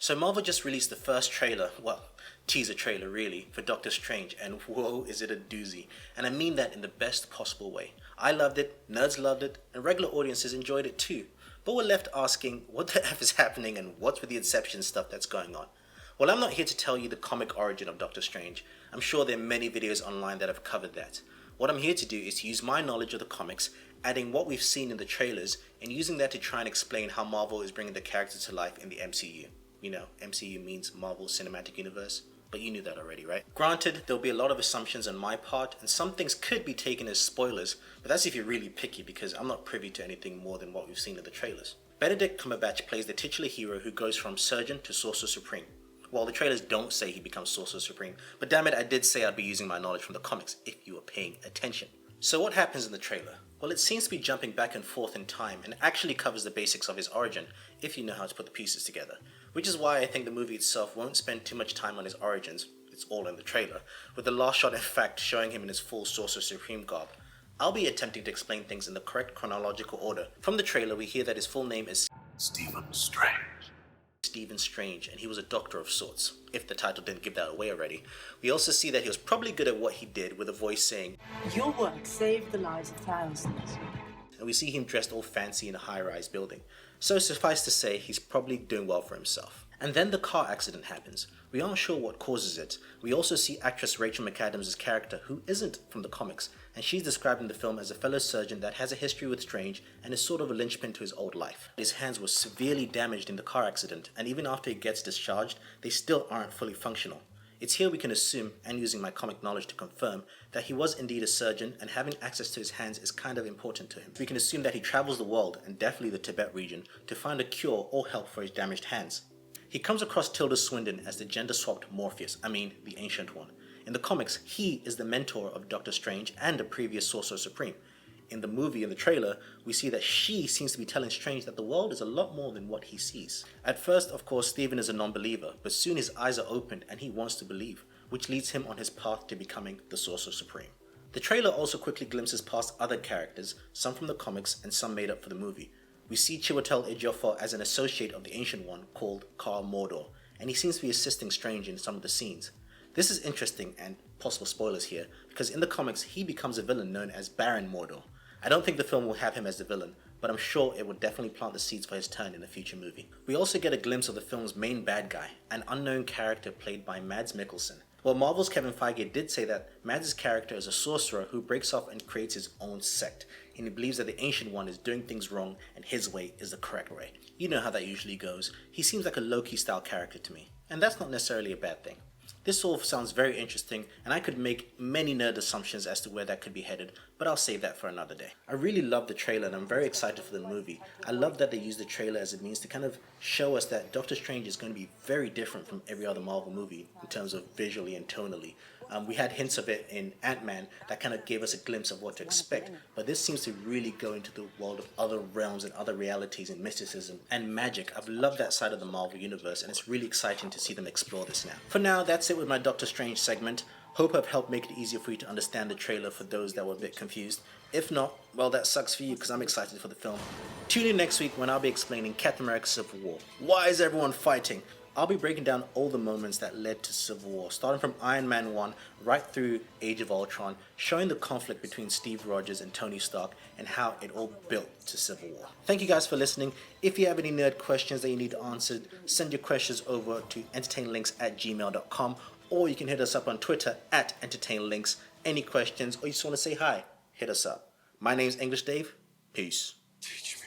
So Marvel just released the first trailer, well, teaser trailer really, for Doctor Strange, and whoa, is it a doozy. And I mean that in the best possible way. I loved it, nerds loved it, and regular audiences enjoyed it too. But we're left asking, what the F is happening and what's with the inception stuff that's going on? Well, I'm not here to tell you the comic origin of Doctor Strange. I'm sure there are many videos online that have covered that. What I'm here to do is to use my knowledge of the comics, adding what we've seen in the trailers, and using that to try and explain how Marvel is bringing the character to life in the MCU. You know, MCU means Marvel Cinematic Universe, but you knew that already, right? Granted, there'll be a lot of assumptions on my part, and some things could be taken as spoilers, but that's if you're really picky because I'm not privy to anything more than what we've seen in the trailers. Benedict Cumberbatch plays the titular hero who goes from Surgeon to Sorcerer Supreme. Well, the trailers don't say he becomes Sorcerer Supreme, but damn it, I did say I'd be using my knowledge from the comics if you were paying attention. So what happens in the trailer? Well, it seems to be jumping back and forth in time and actually covers the basics of his origin, if you know how to put the pieces together. Which is why I think the movie itself won't spend too much time on his origins, it's all in the trailer, with the last shot in fact showing him in his full Sorcerer Supreme garb. I'll be attempting to explain things in the correct chronological order. From the trailer we hear that his full name is Stephen Strange. Stephen Strange, and he was a doctor of sorts, if the title didn't give that away already. We also see that he was probably good at what he did, with a voice saying, "Your work saved the lives of thousands." And we see him dressed all fancy in a high-rise building. So suffice to say, he's probably doing well for himself. And then the car accident happens. We aren't sure what causes it. We also see actress Rachel McAdams' character, who isn't from the comics, and she's described in the film as a fellow surgeon that has a history with Strange and is sort of a linchpin to his old life. His hands were severely damaged in the car accident, and even after he gets discharged, they still aren't fully functional. It's here we can assume, and using my comic knowledge to confirm, that he was indeed a surgeon and having access to his hands is kind of important to him. We can assume that he travels the world, and definitely the Tibet region, to find a cure or help for his damaged hands. He comes across Tilda Swinton as the gender-swapped Morpheus, the Ancient One. In the comics, he is the mentor of Doctor Strange and a previous Sorcerer Supreme. In the movie, in the trailer, we see that she seems to be telling Strange that the world is a lot more than what he sees. At first, of course, Stephen is a non-believer, but soon his eyes are opened and he wants to believe, which leads him on his path to becoming the Sorcerer Supreme. The trailer also quickly glimpses past other characters, some from the comics and some made up for the movie. We see Chiwetel Ejiofor as an associate of the Ancient One called Carl Mordor, and he seems to be assisting Strange in some of the scenes. This is interesting, and possible spoilers here, because in the comics he becomes a villain known as Baron Mordor. I don't think the film will have him as the villain, but I'm sure it will definitely plant the seeds for his turn in a future movie. We also get a glimpse of the film's main bad guy, an unknown character played by Mads Mikkelsen. Well, Marvel's Kevin Feige did say that Mads' character is a sorcerer who breaks off and creates his own sect, and he believes that the Ancient One is doing things wrong and his way is the correct way. You know how that usually goes. He seems like a Loki style character to me, and that's not necessarily a bad thing. This all sounds very interesting, and I could make many nerd assumptions as to where that could be headed, but I'll save that for another day. I really love the trailer and I'm very excited for the movie. I love that they use the trailer as a means to kind of show us that Doctor Strange is going to be very different from every other Marvel movie in terms of visually and tonally. We had hints of it in Ant-Man that kind of gave us a glimpse of what to expect, but this seems to really go into the world of other realms and other realities and mysticism and magic. I've loved that side of the Marvel universe, and it's really exciting to see them explore this now. For now, that's it with my Doctor Strange segment. Hope I've helped make it easier for you to understand the trailer for those that were a bit confused. If not, well, that sucks for you because I'm excited for the film. Tune in next week when I'll be explaining Captain America Civil War. Why is everyone fighting? I'll be breaking down all the moments that led to Civil War, starting from Iron Man 1 right through Age of Ultron, showing the conflict between Steve Rogers and Tony Stark and how it all built to Civil War. Thank you guys for listening. If you have any nerd questions that you need answered, send your questions over to entertainlinks@gmail.com, or you can hit us up on Twitter @entertainlinks. Any questions or you just want to say hi, hit us up. My name's English Dave. Peace. Teach me.